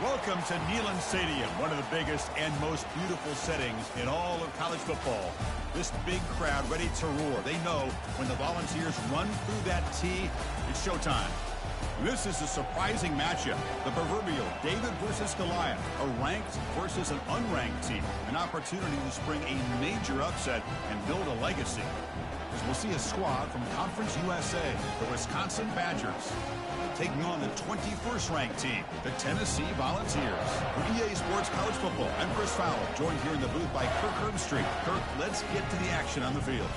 Welcome to Neyland Stadium, one of the biggest and most beautiful settings in all of college football. This big crowd ready to roar. They know when the Volunteers run through that tee, it's showtime. This is a surprising matchup. The proverbial David versus Goliath, a ranked versus an unranked team. An opportunity to spring a major upset and build a legacy. As we'll see a squad from Conference USA, the Wisconsin Badgers, taking on the 21st ranked team, the Tennessee Volunteers. For EA Sports College Football, I'm Chris Fowler, joined here in the booth by Kirk Herbstreit. Kirk, let's get to the action on the field.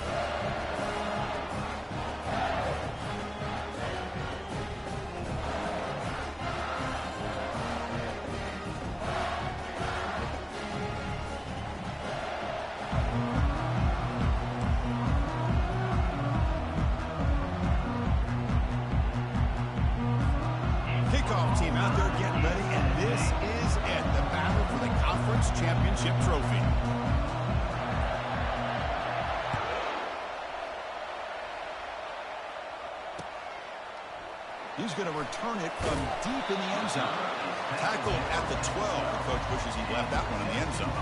Team out there getting ready, and this is it, the battle for the conference championship trophy. He's going to return it from deep in the end zone. Tackled at the 12. The coach wishes he left that one in the end zone.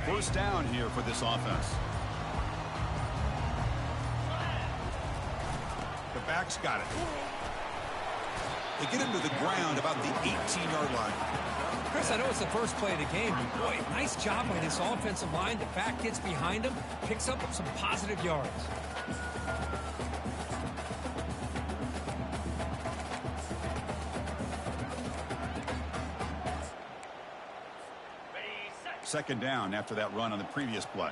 First down here for this offense. The back's got it. They get him to the ground about the 18-yard line. Chris, I know it's the first play of the game, but boy, nice job by this offensive line. The back gets behind him, picks up some positive yards. Second down after that run on the previous play.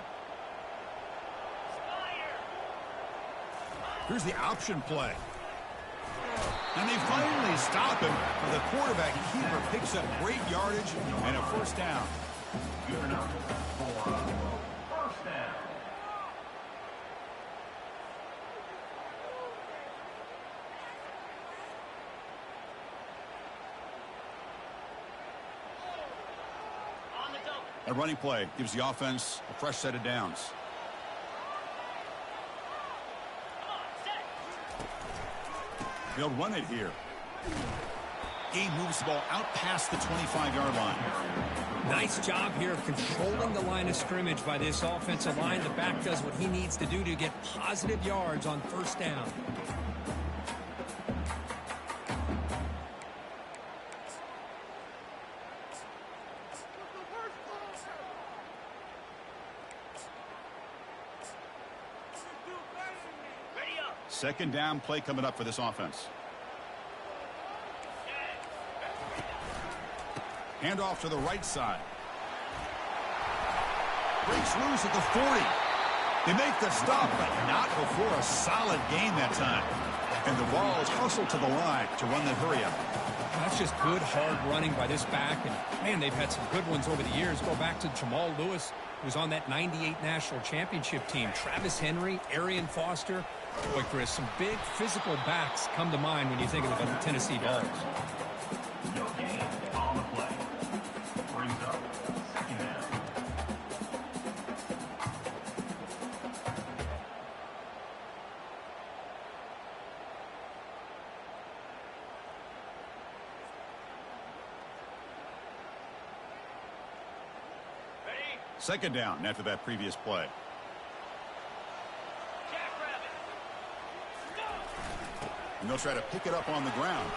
Here's the option play. And they finally stop him. The quarterback keeper picks up great yardage and a first down. Good enough for first down. A running play gives the offense a fresh set of downs. They'll run it here. Gain moves the ball out past the 25-yard line. Nice job here of controlling the line of scrimmage by this offensive line. The back does what he needs to do to get positive yards on first down. Second down play coming up for this offense. Handoff to the right side. Breaks loose at the 40. They make the stop, but not before a solid gain that time. And the ball is hustled to the line to run the hurry up. That's just good, hard running by this back. And, man, they've had some good ones over the years. Go back to Jamal Lewis, who was on that 98 national championship team. Travis Henry, Arian Foster. Boy, Chris, some big physical backs come to mind when you think about the Tennessee Vols. No gain on the play. Brings up second down. Second down after that previous play. And they'll try to pick it up on the ground.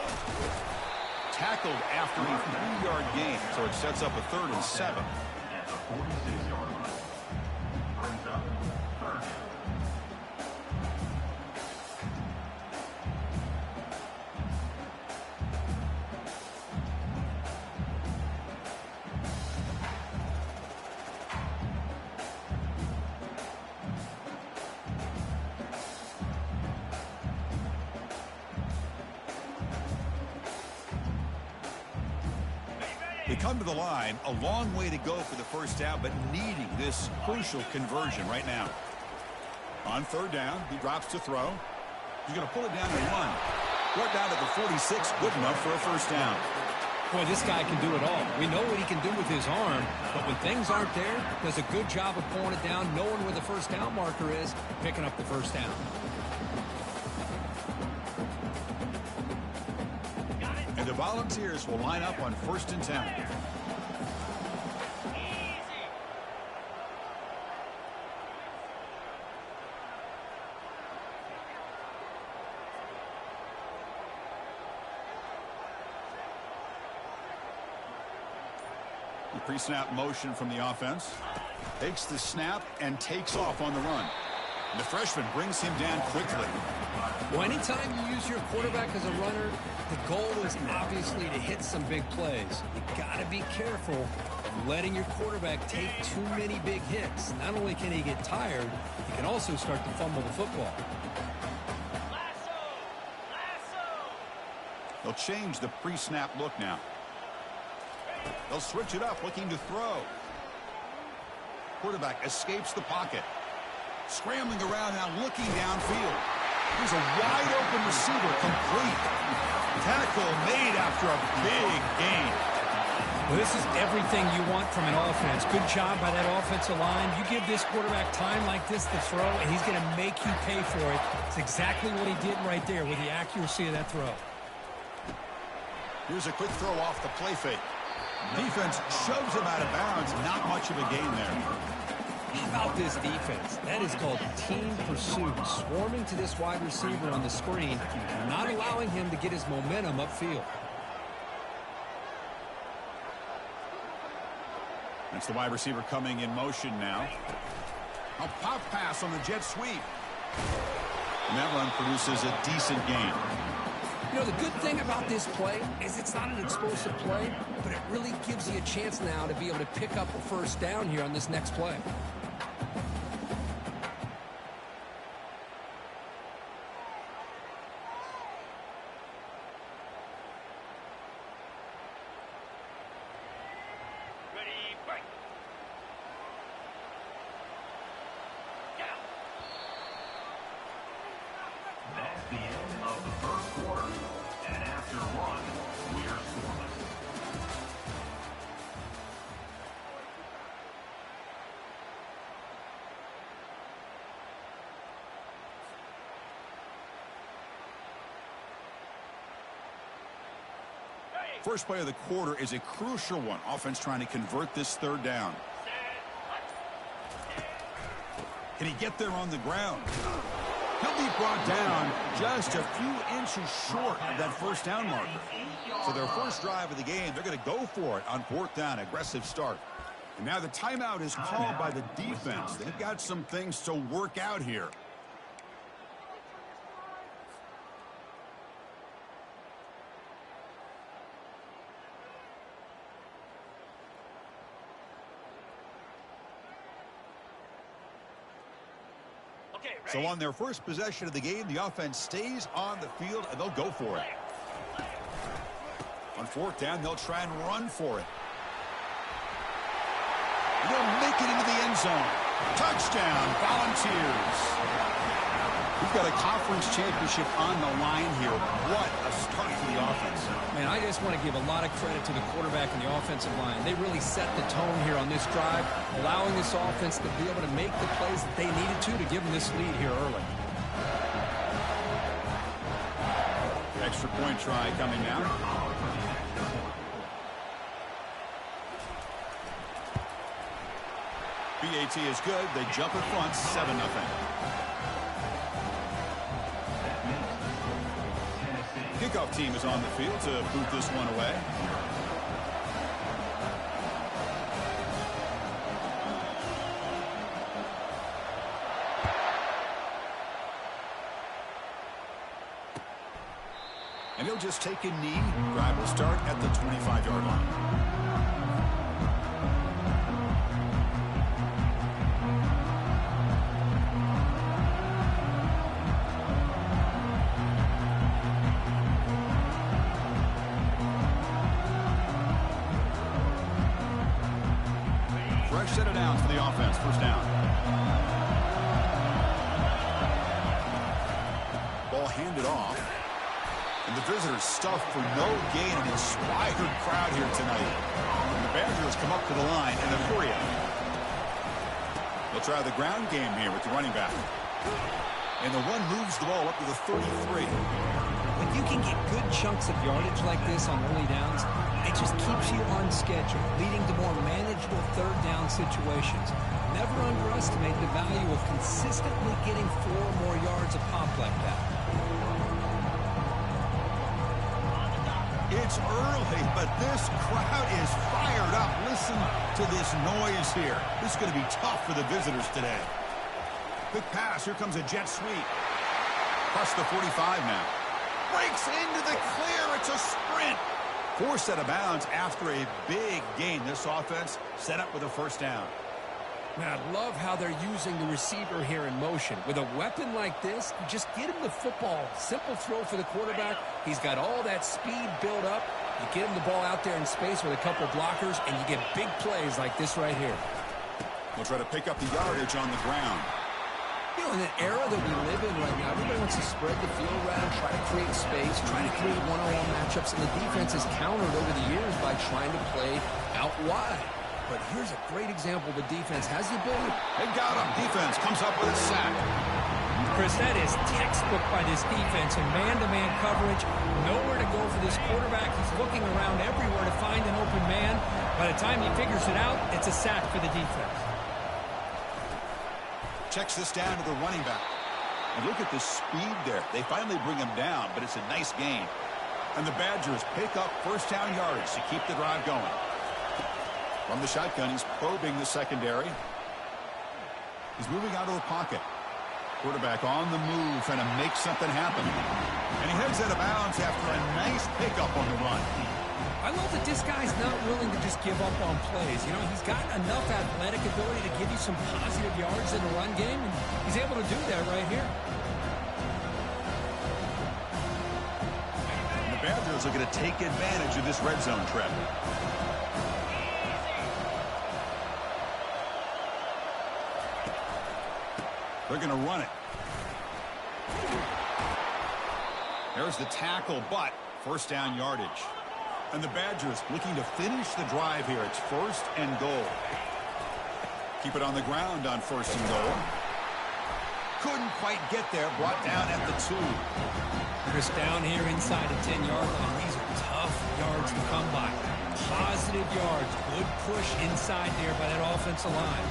Tackled after a 3-yard gain, so it sets up a 3rd and 7. At the 46-yard line. Brings up third down. They come to the line, a long way to go for the first down, but needing this crucial conversion right now. On third down, he drops to throw. He's going to pull it down and run. Brought down at the 46, good enough for a first down. Boy, this guy can do it all. We know what he can do with his arm, but when things aren't there, does a good job of pulling it down, knowing where the first down marker is, picking up the first down. And the Volunteers will line up on 1st and 10. Pre-snap motion from the offense. Takes the snap and takes off on the run. And the freshman brings him down quickly. Well, anytime you use your quarterback as a runner, the goal is obviously to hit some big plays. You got to be careful of letting your quarterback take too many big hits. Not only can he get tired, he can also start to fumble the football. They'll change the pre-snap look now. They'll switch it up, looking to throw. Quarterback escapes the pocket. Scrambling around now, looking downfield. Here's a wide-open receiver, complete. Tackle made after a big gain. Well, this is everything you want from an offense. Good job by that offensive line. You give this quarterback time like this to throw, and he's going to make you pay for it. It's exactly what he did right there with the accuracy of that throw. Here's a quick throw off the play fake. Defense shoves him out of bounds. Not much of a gain there. How about this defense? That is called team pursuit. Swarming to this wide receiver on the screen, not allowing him to get his momentum upfield. That's the wide receiver coming in motion now. A pop pass on the jet sweep. And that run produces a decent gain. You know, the good thing about this play is it's not an explosive play, but it really gives you a chance now to be able to pick up a first down here on this next play. That's the end of the first quarter. And after one, we're scoreless. First play of the quarter is a crucial one. Offense trying to convert this third down. Can he get there on the ground? He'll be brought down just a few inches short of that first down marker. So their first drive of the game, they're going to go for it on 4th down. Aggressive start. And now the timeout is called by the defense. They've got some things to work out here. So on their first possession of the game, the offense stays on the field, and they'll go for it. On 4th down, they'll try and run for it. They'll make it into the end zone. Touchdown, Volunteers. We've got a conference championship on the line here. What a start for the offense. Man, I just want to give a lot of credit to the quarterback and the offensive line. They really set the tone here on this drive, allowing this offense to be able to make the plays that they needed to give them this lead here early. The extra point try coming now. BAT is good. They jump in front, 7-0. Kickoff team is on the field to boot this one away. And he'll just take a knee. Drive will start at the 25-yard line. yards, set it down for the offense. First down. Ball handed off. And the visitors stuffed for no gain. An inspired crowd here tonight. And the Badgers come up to the line in a hurry up. They'll try the ground game here with the running back. And the one moves the ball up to the 33. When you can get good chunks of yardage like this on early downs, it just keeps you on schedule, leading to more manageable third down situations. Never underestimate the value of consistently getting 4 or more yards a pop like that. It's early, but this crowd is fired up. Listen to this noise here. This is going to be tough for the visitors today. Quick pass. Here comes a jet sweep. Across the 45 now. Breaks into the clear. It's a sprint. Forced out of bounds after a big gain. This offense set up with a first down. Man, I love how they're using the receiver here in motion. With a weapon like this, you just get him the football. Simple throw for the quarterback. He's got all that speed built up. You get him the ball out there in space with a couple blockers, and you get big plays like this right here. We'll try to pick up the yardage on the ground. You know, in an era that we live in right now, everybody wants to spread the field around, try to create space, try to create one-on-one matchups, and the defense has countered over the years by trying to play out wide. But here's a great example. The defense has the ability. They got him. Defense comes up with a sack. Chris, that is textbook by this defense in man-to-man coverage. Nowhere to go for this quarterback. He's looking around everywhere to find an open man. By the time he figures it out, it's a sack for the defense. Checks this down to the running back. And look at the speed there. They finally bring him down, but it's a nice gain. And the Badgers pick up first down yardage to keep the drive going. From the shotgun, he's probing the secondary. He's moving out of the pocket. Quarterback on the move, trying to make something happen. And he heads out of bounds after a nice pickup on the run. I love that this guy's not willing to just give up on plays. You know, he's got enough athletic ability to give you some positive yards in the run game, and he's able to do that right here. And the Badgers are going to take advantage of this red zone trip. They're going to run it. There's the tackle, but first down yardage. And the Badgers looking to finish the drive here. It's first and goal. Keep it on the ground on first and goal. Couldn't quite get there. Brought down at the 2. Chris, down here inside the 10-yard line. These are tough yards to come by. Positive yards. Good push inside there by that offensive line.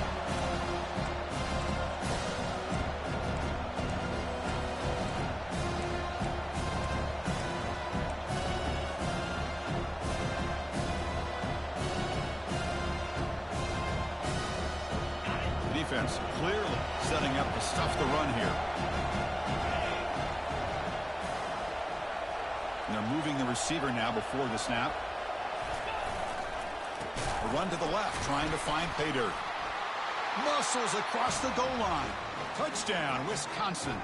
Defense clearly setting up to stuff the run here. And they're moving the receiver now before the snap. A run to the left, trying to find pay dirt. Muscles across the goal line. Touchdown, Wisconsin.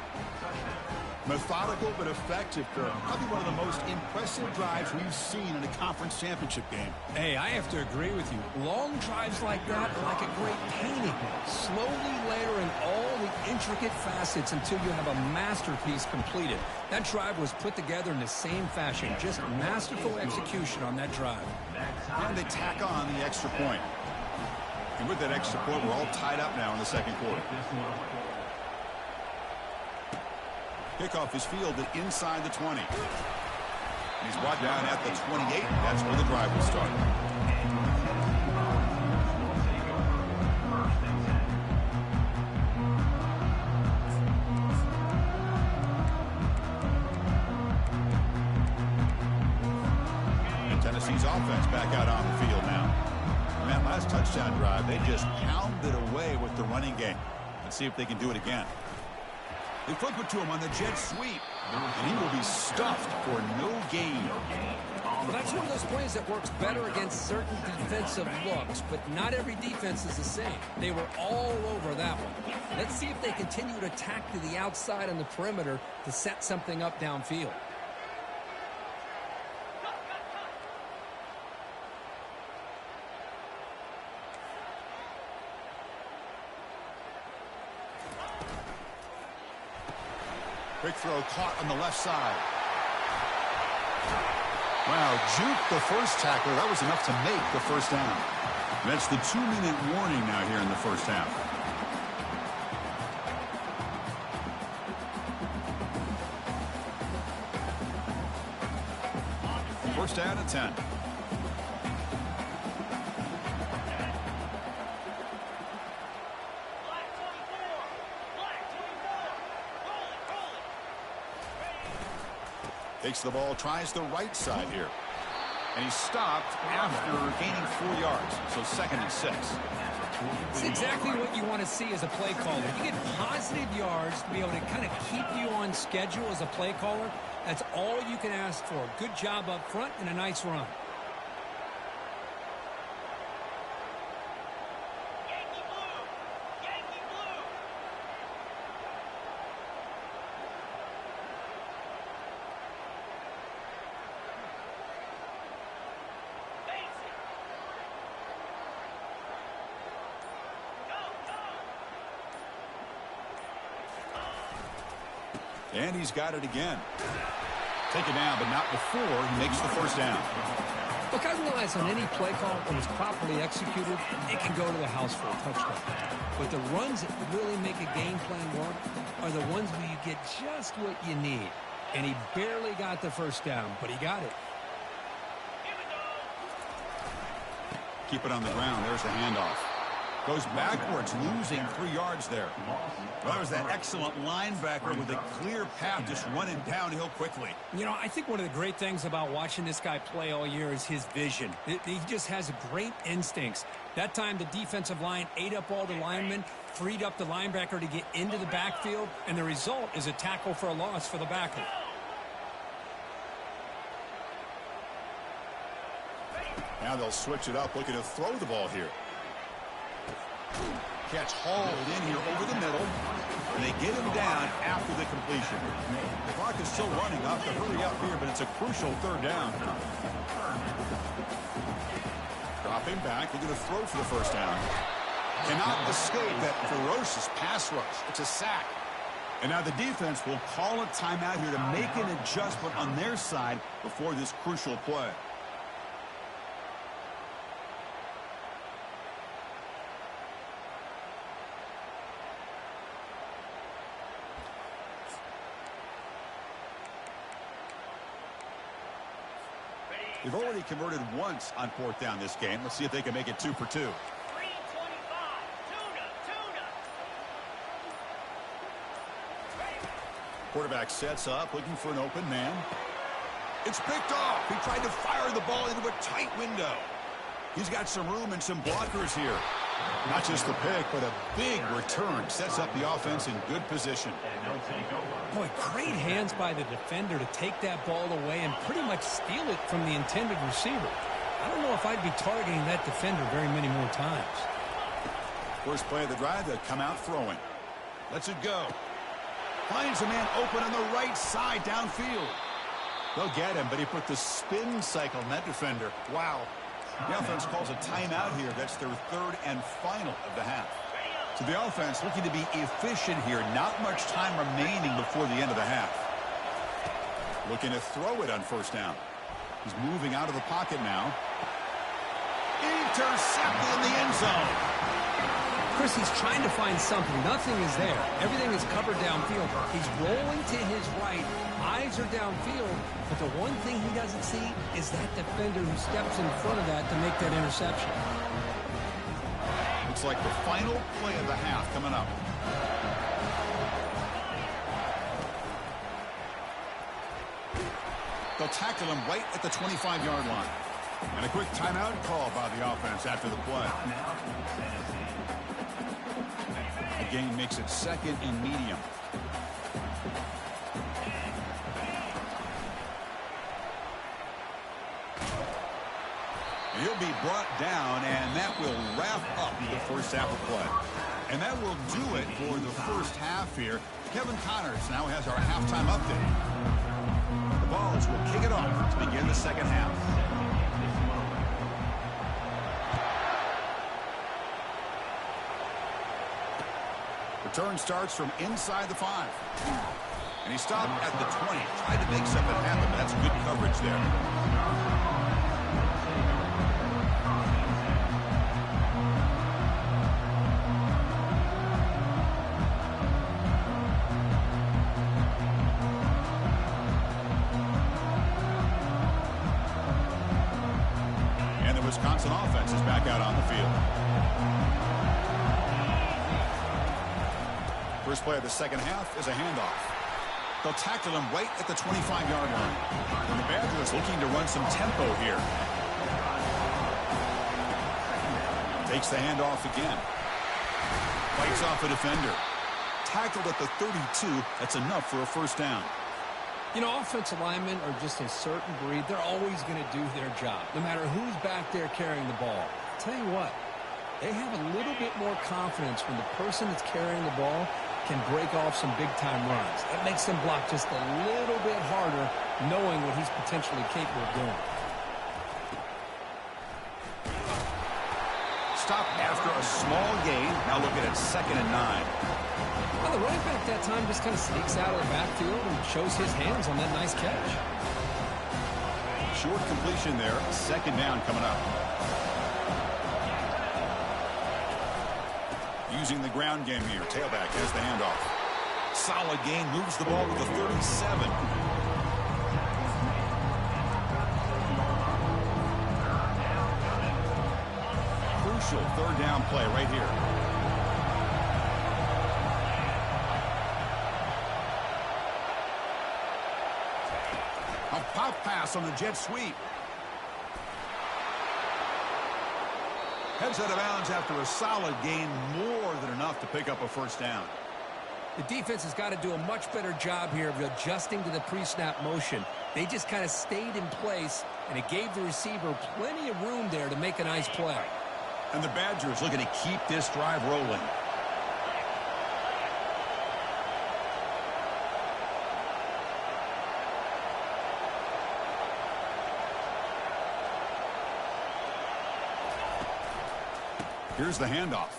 Methodical but effective. Probably one of the most impressive drives we've seen in a conference championship game. Hey, I have to agree with you. Long drives like that are like a great painting. Slowly layer in all the intricate facets until you have a masterpiece completed. That drive was put together in the same fashion. Just masterful execution on that drive. And they tack on the extra point. And with that extra point, we're all tied up now in the second quarter. Kickoff is fielded inside the 20. And he's brought down at the 28. That's where the drive will start. And Tennessee's offense back out on the field now. And that last touchdown drive, they just pounded away with the running game. Let's see if they can do it again. They flip it to him on the jet sweep, and he will be stuffed for no gain. Well, that's one of those plays that works better against certain defensive looks, but not every defense is the same. They were all over that one. Let's see if they continue to attack to the outside on the perimeter to set something up downfield. Quick throw caught on the left side. Wow, juke the first tackler. That was enough to make the first down. That's the 2-minute warning now here in the first half. First down at 10. Takes the ball, tries the right side here. And he stopped after gaining 4 yards. So 2nd and 6. It's exactly what you want to see as a play caller. You get positive yards to be able to kind of keep you on schedule as a play caller. That's all you can ask for. Good job up front and a nice run. And he's got it again. Take it down, but not before he makes the first down. Look, I realize on any play call, when it's properly executed, it can go to the house for a touchdown. But the runs that really make a game plan work are the ones where you get just what you need. And he barely got the first down, but he got it. Keep it on the ground. There's the handoff. Goes backwards, losing 3 yards there. Well, that was that excellent linebacker with a clear path, just running downhill quickly. You know, I think one of the great things about watching this guy play all year is his vision. He just has great instincts. That time, the defensive line ate up all the linemen, freed up the linebacker to get into the backfield, and the result is a tackle for a loss for the backer. Now they'll switch it up, looking to throw the ball here. Catch hauled in here over the middle, and they get him down after the completion. The clock is still running. Off to hurry up here, but it's a crucial 3rd down. Dropping back, they're going to throw for the first down. Cannot escape that ferocious pass rush. It's a sack. And now the defense will call a timeout here to make an adjustment on their side before this crucial play. They've already converted once on 4th down this game. Let's see if they can make it 2 for 2. Quarterback sets up, looking for an open man. It's picked off. He tried to fire the ball into a tight window. He's got some room and some blockers here. Not just the pick, but a big return. Sets up the offense in good position. Boy, great hands by the defender to take that ball away and pretty much steal it from the intended receiver. I don't know if I'd be targeting that defender very many more times. First play of the drive, they'll come out throwing. Lets it go. Finds a man open on the right side downfield. They'll get him, but he put the spin cycle on that defender. Wow. The offense calls a timeout here. That's their 3rd and final of the half. So the offense looking to be efficient here. Not much time remaining before the end of the half. Looking to throw it on first down. He's moving out of the pocket now. Intercepted in the end zone. Chris, he's trying to find something. Nothing is there. Everything is covered downfield. He's rolling to his right. Eyes are downfield. But the one thing he doesn't see is that defender who steps in front of that to make that interception. Looks like the final play of the half coming up. They'll tackle him right at the 25-yard line. And a quick timeout call by the offense after the play. The game makes it 2nd and medium. He'll be brought down, and that will wrap up the first half of play. And that will do it for the first half here. Kevin Connors now has our halftime update. The Vols will kick it off to begin the second half. Return starts from inside the 5. And he stopped at the 20. Tried to make something happen, but that's good coverage there. And the Wisconsin offense is back out on the field. First play of the second half is a handoff. They'll tackle him right at the 25-yard line. And the Badgers looking to run some tempo here. Takes the handoff again. Fights off a defender. Tackled at the 32. That's enough for a first down. You know, offensive linemen are just a certain breed. They're always going to do their job, no matter who's back there carrying the ball. I'll tell you what, they have a little bit more confidence when the person that's carrying the ball can break off some big-time runs. That makes them block just a little bit harder, knowing what he's potentially capable of doing. Stop after a small gain. Now looking at 2nd and 9. Well, the running back that time just kind of sneaks out of the backfield and shows his hands on that nice catch. Short completion there. 2nd down coming up. Using the ground game here. Tailback has the handoff. Solid gain. Moves the ball to the 37. Crucial 3rd down play right here. A pop pass on the jet sweep. Heads out of bounds after a solid gain, more than enough to pick up a first down. The defense has got to do a much better job here of adjusting to the pre-snap motion. They just kind of stayed in place, and it gave the receiver plenty of room there to make a nice play. And the Badgers looking to keep this drive rolling. Here's the handoff.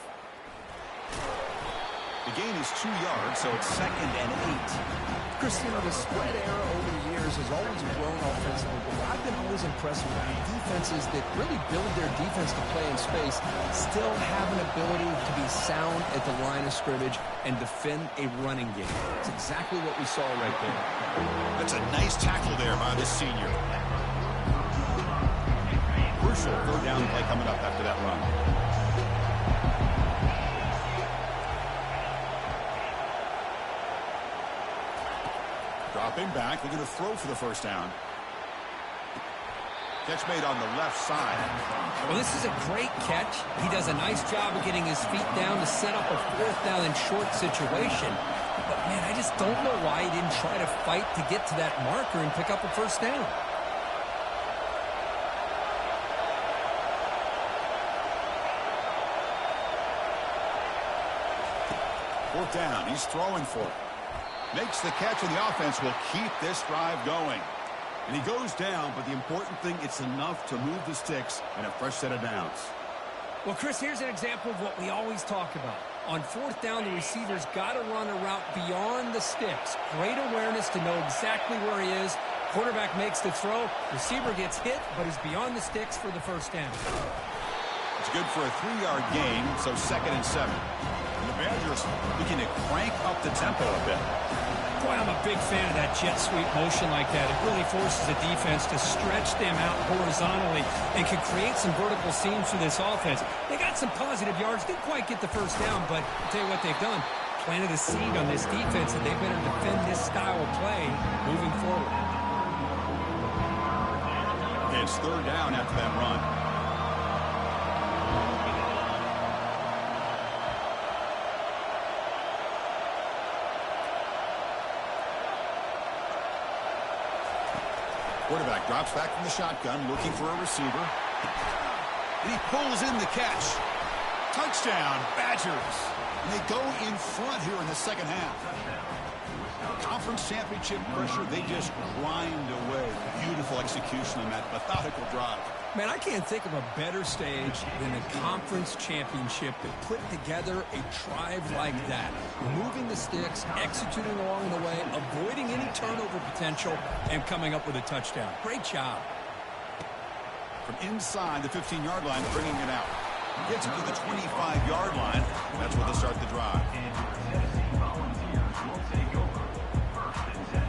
The gain is 2 yards, so it's 2nd and 8. Chris, you know, the spread era over the years has always grown offensively, but I've been always impressed with defenses that really build their defense to play in space, still have an ability to be sound at the line of scrimmage and defend a running game. It's exactly what we saw right there. That's a nice tackle there by the senior. Crucial 3rd down play coming up after that run. Dropping back, looking to throw for the first down. Catch made on the left side. Well, this is a great catch. He does a nice job of getting his feet down to set up a 4th down and short situation. But, man, I just don't know why he didn't try to fight to get to that marker and pick up a first down. Fourth down, he's throwing for it. Makes the catch, and the offense will keep this drive going. And he goes down, but the important thing, it's enough to move the sticks and a fresh set of downs. Well, Chris, here's an example of what we always talk about. On 4th down, the receiver's got to run a route beyond the sticks. Great awareness to know exactly where he is. Quarterback makes the throw. Receiver gets hit, but is beyond the sticks for the first down. It's good for a 3-yard gain, so 2nd and 7. And the Badgers looking to crank up the tempo a bit. Boy, I'm a big fan of that jet sweep motion like that. It really forces the defense to stretch them out horizontally and can create some vertical seams for this offense. They got some positive yards. Didn't quite get the first down, but I'll tell you what they've done. Planted a seed on this defense, and they better defend this style of play moving forward. It's 3rd down after that run. Quarterback drops back from the shotgun, looking for a receiver. And he pulls in the catch. Touchdown, Badgers. And they go in front here in the second half. Conference championship pressure, they just grind away. Beautiful execution on that methodical drive. Man, I can't think of a better stage than a conference championship to put together a drive like that. Moving the sticks, executing along the way, avoiding any turnover potential, and coming up with a touchdown. Great job. From inside the 15-yard line, bringing it out. Gets it to the 25-yard line. That's where they'll start the drive. Tennessee Volunteers will take over 1st and 10.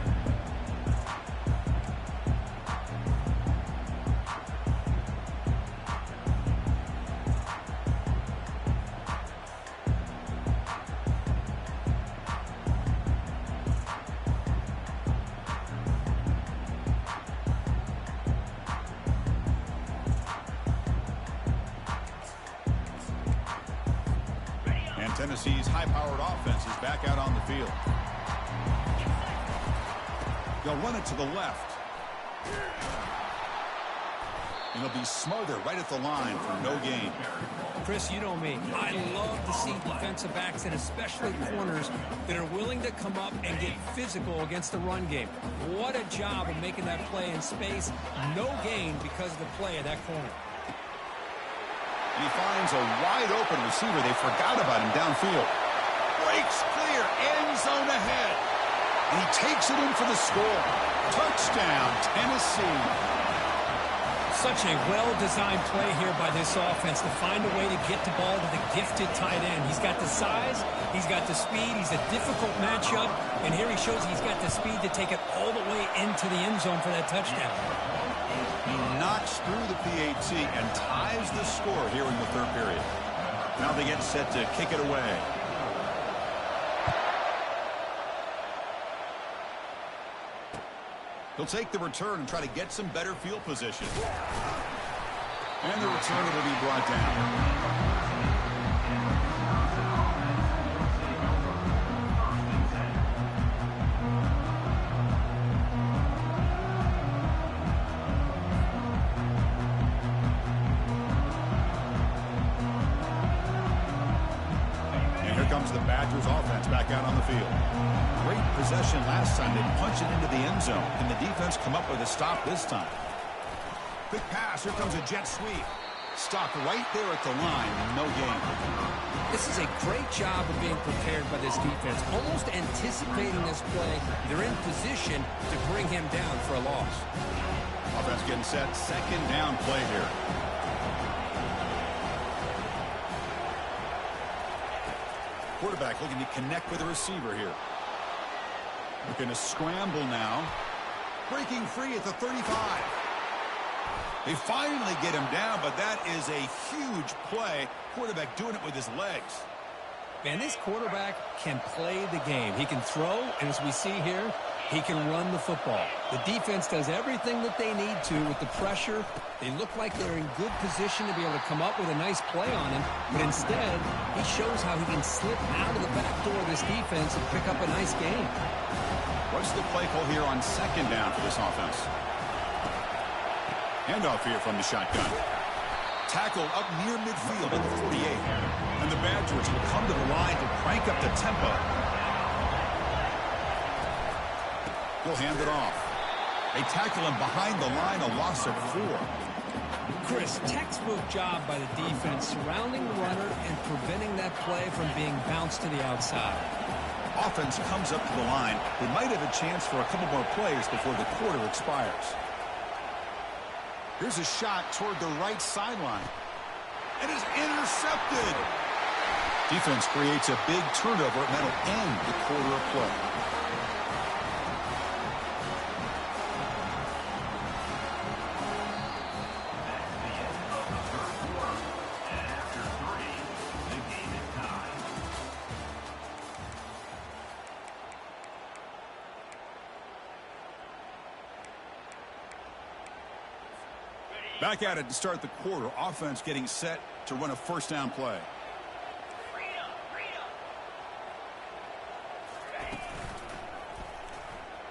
Tennessee's high-powered offense is back out on the field. They'll run it to the left. And they'll be smothered right at the line for no gain. Chris, you know me. I love to see defensive backs and especially corners that are willing to come up and get physical against the run game. What a job of making that play in space. No gain because of the play of that corner. And he finds a wide-open receiver. They forgot about him downfield. Breaks clear, end zone ahead. And he takes it in for the score. Touchdown, Tennessee. Such a well-designed play here by this offense to find a way to get the ball to the gifted tight end. He's got the size, he's got the speed, he's a difficult matchup, and here he shows he's got the speed to take it all the way into the end zone for that touchdown. He knocks through the PAT and ties the score here in the third period. Now they get set to kick it away. He'll take the return and try to get some better field position. And the return will be brought down. The Badgers offense back out on the field. Great possession last time. They punch it into the end zone. Can the defense come up with a stop this time? Quick pass. Here comes a jet sweep. Stopped right there at the line. No gain. This is a great job of being prepared by this defense. Almost anticipating this play. They're in position to bring him down for a loss. Offense getting set. Second down play here. Quarterback looking to connect with the receiver here. Looking to scramble now. Breaking free at the 35. They finally get him down, but that is a huge play. Quarterback doing it with his legs. Man, this quarterback can play the game. He can throw, and as we see here, he can run the football. The defense does everything that they need to with the pressure. They look like they're in good position to be able to come up with a nice play on him, but instead, he shows how he can slip out of the back door of this defense and pick up a nice gain. What's the play call here on second down for this offense? Handoff here from the shotgun. Tackle up near midfield at the 48. And the Badgers will come to the line to crank up the tempo. He'll hand it off. They tackle him behind the line, a loss of 4. Chris, textbook job by the defense surrounding the runner and preventing that play from being bounced to the outside. Offense comes up to the line. They might have a chance for a couple more plays before the quarter expires. Here's a shot toward the right sideline. It is intercepted. Defense creates a big turnover, and that'll end the quarter of play. Back at it to start the quarter. Offense getting set to run a first down play.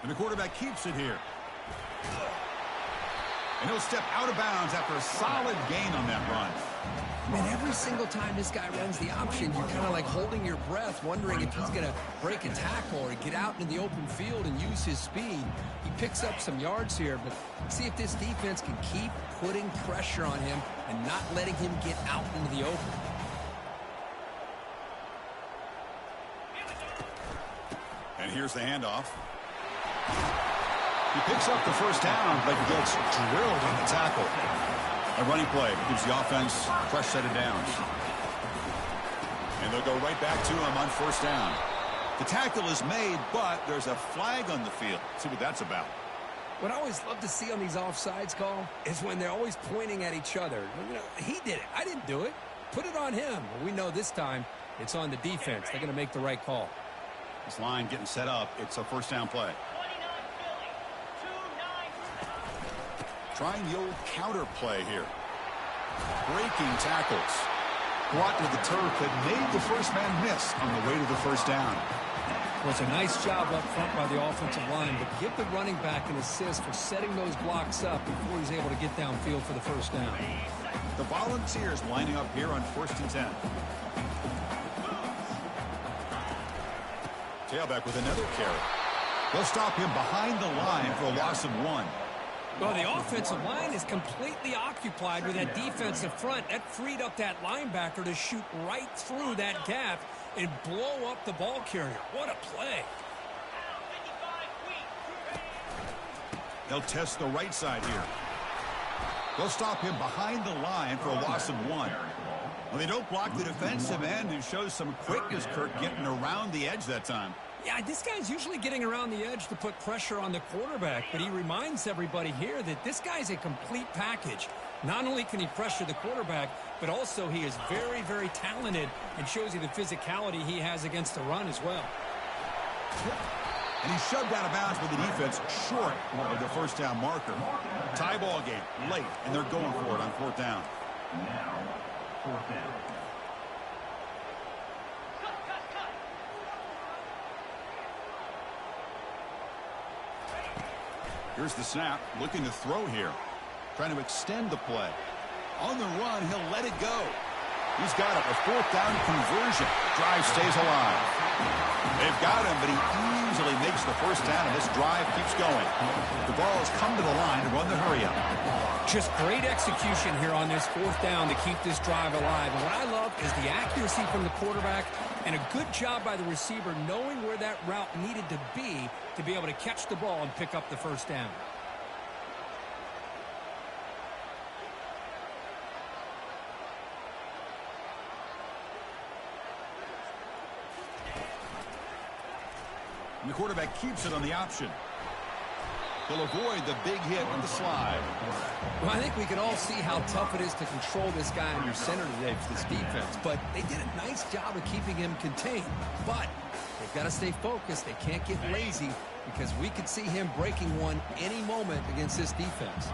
And the quarterback keeps it here. And he'll step out of bounds after a solid gain on that run. Man, every every single time this guy runs the option, you're kind of like holding your breath, wondering if he's going to break a tackle or get out into the open field and use his speed. He picks up some yards here, but see if this defense can keep putting pressure on him and not letting him get out into the open. And here's the handoff. He picks up the first down, but gets drilled on the tackle. A running play gives the offense a fresh set of downs. And they'll go right back to him on first down. The tackle is made, but there's a flag on the field. Let's see what that's about. What I always love to see on these offsides call is when they're always pointing at each other. You know, he did it. I didn't do it. Put it on him. Well, we know this time it's on the defense. They're going to make the right call. This line getting set up. It's a first down play. Trying the old counter play here. Breaking tackles. Brought to the turf that made the first man miss on the way to the first down. Well, it's a nice job up front by the offensive line, but give the running back an assist for setting those blocks up before he's able to get downfield for the first down. The Volunteers lining up here on 1st and 10. Tailback with another carry. They'll stop him behind the line for a loss of 1. Well, the offensive line is completely occupied with that defensive front. That freed up that linebacker to shoot right through that gap and blow up the ball carrier. What a play. They'll test the right side here. They'll stop him behind the line for a loss of 1. Well, they don't block the defensive end, who shows some quickness, Kirk, getting around the edge that time. Yeah, this guy's usually getting around the edge to put pressure on the quarterback, but he reminds everybody here that this guy's a complete package. Not only can he pressure the quarterback, but also he is very, very talented and shows you the physicality he has against the run as well. And he's shoved out of bounds with the defense short of the first down marker. Tie ball game late, and they're going for it on 4th down. Now, 4th down. Here's the snap, looking to throw here. Trying to extend the play. On the run, he'll let it go. He's got it, a 4th down conversion. Drive stays alive. They've got him, but he easily makes the first down, and this drive keeps going. The ball has come to the line to run the hurry-up. Just great execution here on this 4th down to keep this drive alive. And what I love is the accuracy from the quarterback and a good job by the receiver knowing where that route needed to be able to catch the ball and pick up the first down. And the quarterback keeps it on the option. He'll avoid the big hit on the slide. Well, I think we can all see how tough it is to control this guy under center today for this defense, but they did a nice job of keeping him contained. But they've got to stay focused. They can't get lazy because we could see him breaking one any moment against this defense.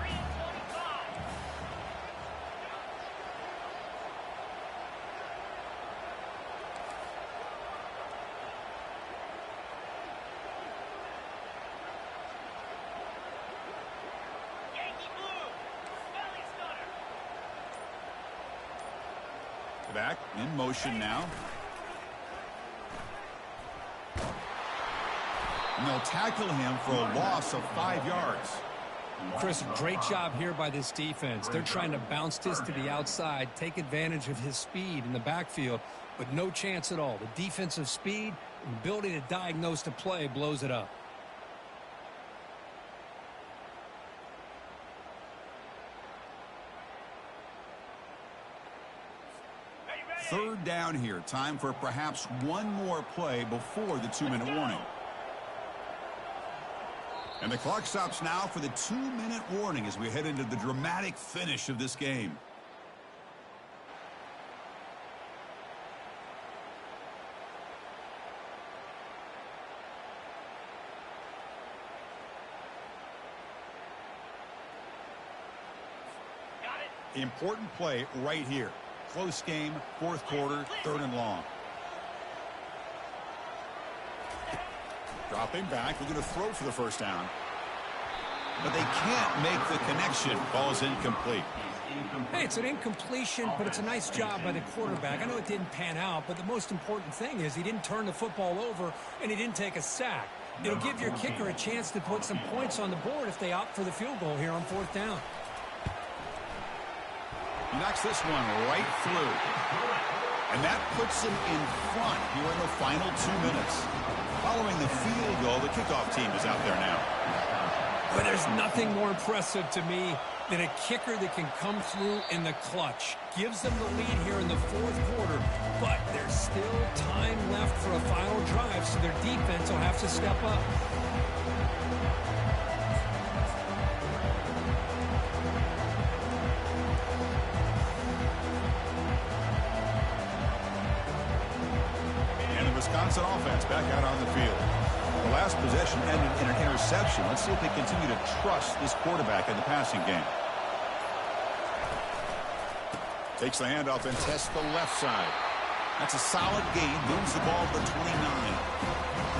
Back in motion now. And they'll tackle him for a loss of 5 yards. Chris, great job here by this defense. They're trying to bounce this to the outside, take advantage of his speed in the backfield, but no chance at all. The defensive speed and ability to diagnose the play blows it up. Third down here. Time for perhaps one more play before the 2-minute warning. And the clock stops now for the 2-minute warning as we head into the dramatic finish of this game. Important play right here. Close game, 4th quarter, 3rd and long. Dropping back, looking to throw for the first down. But they can't make the connection. Ball is incomplete. Hey, it's an incompletion, but it's a nice job by the quarterback. I know it didn't pan out, but the most important thing is he didn't turn the football over and he didn't take a sack. It'll give your kicker a chance to put some points on the board if they opt for the field goal here on 4th down. He knocks this one right through. And that puts him in front here in the final 2 minutes. Following the field goal, the kickoff team is out there now. But there's nothing more impressive to me than a kicker that can come through in the clutch. Gives them the lead here in the 4th quarter, but there's still time left for a final drive, so their defense will have to step up. And the Wisconsin offense back out on the field. The last possession ended in an interception. Let's see if they continue to trust this quarterback in the passing game. Takes the handoff and tests the left side. That's a solid gain. Moves the ball to the 29.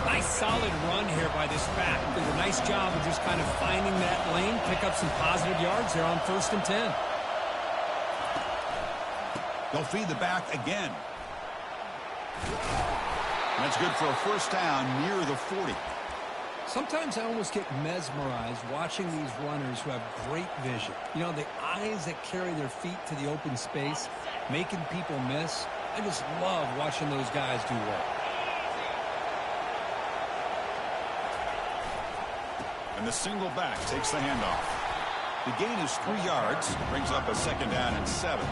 Nice solid run here by this back. Did a nice job of just kind of finding that lane, pick up some positive yards there on 1st and 10. They'll feed the back again. That's good for a 1st down near the 40. Sometimes I almost get mesmerized watching these runners who have great vision. You know, the eyes that carry their feet to the open space, making people miss. I just love watching those guys do well. And the single back takes the handoff. The gain is 3 yards. Brings up a 2nd down and 7.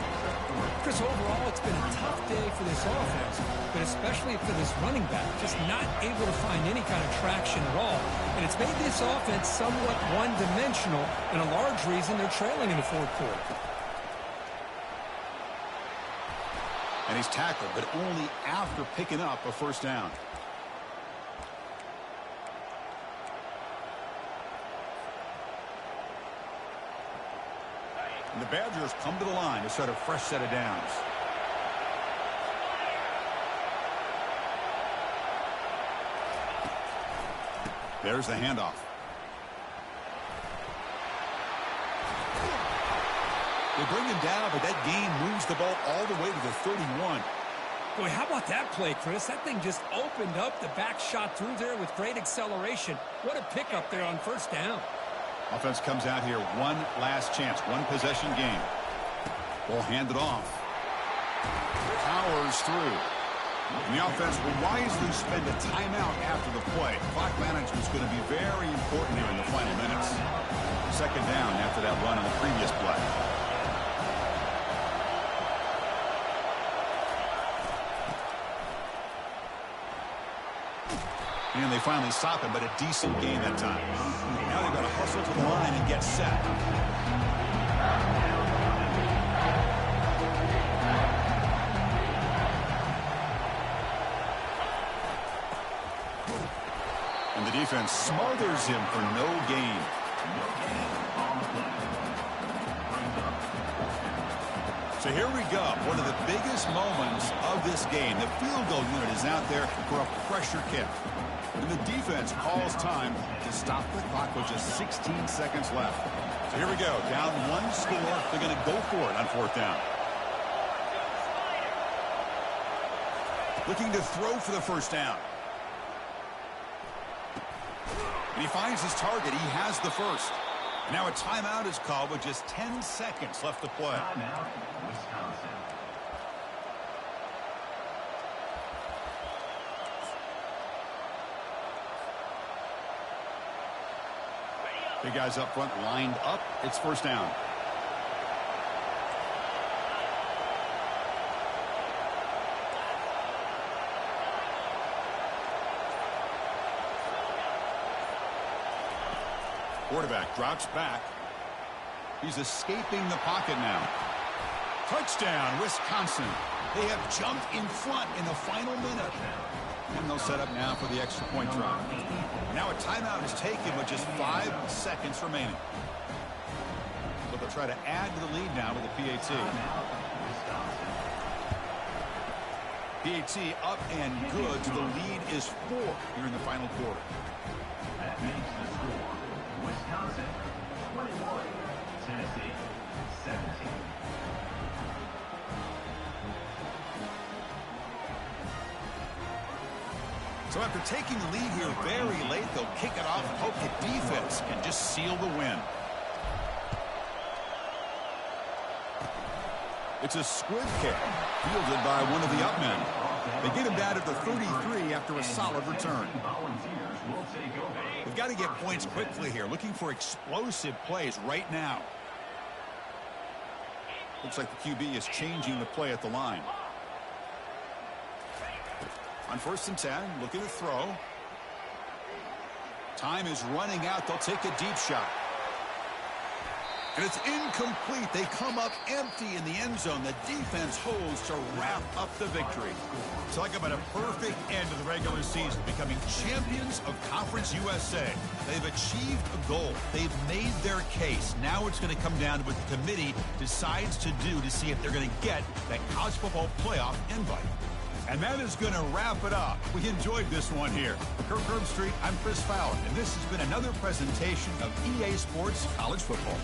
Chris, overall, it's been a tough day for this offense, but especially for this running back, just not able to find any kind of traction at all. And it's made this offense somewhat one-dimensional, and a large reason they're trailing in the 4th quarter. And he's tackled, but only after picking up a 1st down. And the Badgers come to the line to start a fresh set of downs. There's the handoff. They bring him down, but that gain moves the ball all the way to the 31. Boy, how about that play, Chris? That thing just opened up. The back shot through there with great acceleration. What a pickup there on 1st down. Offense comes out here, one last chance, one possession game. Ball handed off. Powers through. And the offense will wisely spend a timeout after the play. Clock management is going to be very important here in the final minutes. 2nd down after that run on the previous play. And they finally stop him, but a decent gain that time. Now they've got to hustle to the line and get set. And the defense smothers him for no gain. So here we go. One of the biggest moments of this game. The field goal unit is out there for a pressure kick. And the defense calls time to stop the clock with just 16 seconds left. So here we go. Down 1 score. They're going to go for it on 4th down. Looking to throw for the 1st down. And he finds his target. He has the 1st. Now a timeout is called with just 10 seconds left to play. Timeout, Wisconsin. Big guys up front lined up. It's 1st down. Quarterback drops back. He's escaping the pocket now. Touchdown, Wisconsin. They have jumped in front in the final minute. And they'll set up now for the extra point try. Now a timeout is taken with just 5 seconds remaining. So they'll try to add to the lead now with a PAT. PAT up and good. So the lead is 4 here in the final quarter. That makes the score Wisconsin 21, Tennessee 17. So after taking the lead here very late, they'll kick it off and hope the defense can just seal the win. It's a squib kick, fielded by one of the up men. They get him down at the 33 after a solid return. They've got to get points quickly here, looking for explosive plays right now. Looks like the QB is changing the play at the line. On 1st and 10, looking to throw. Time is running out. They'll take a deep shot. And it's incomplete. They come up empty in the end zone. The defense holds to wrap up the victory. Talk about a perfect end to the regular season, becoming champions of Conference USA. They've achieved a goal. They've made their case. Now it's going to come down to what the committee decides to do to see if they're going to get that college football playoff invite. And that is going to wrap it up. We enjoyed this one here. For Kirk Herbstreit, I'm Chris Fowler, and this has been another presentation of EA Sports College Football.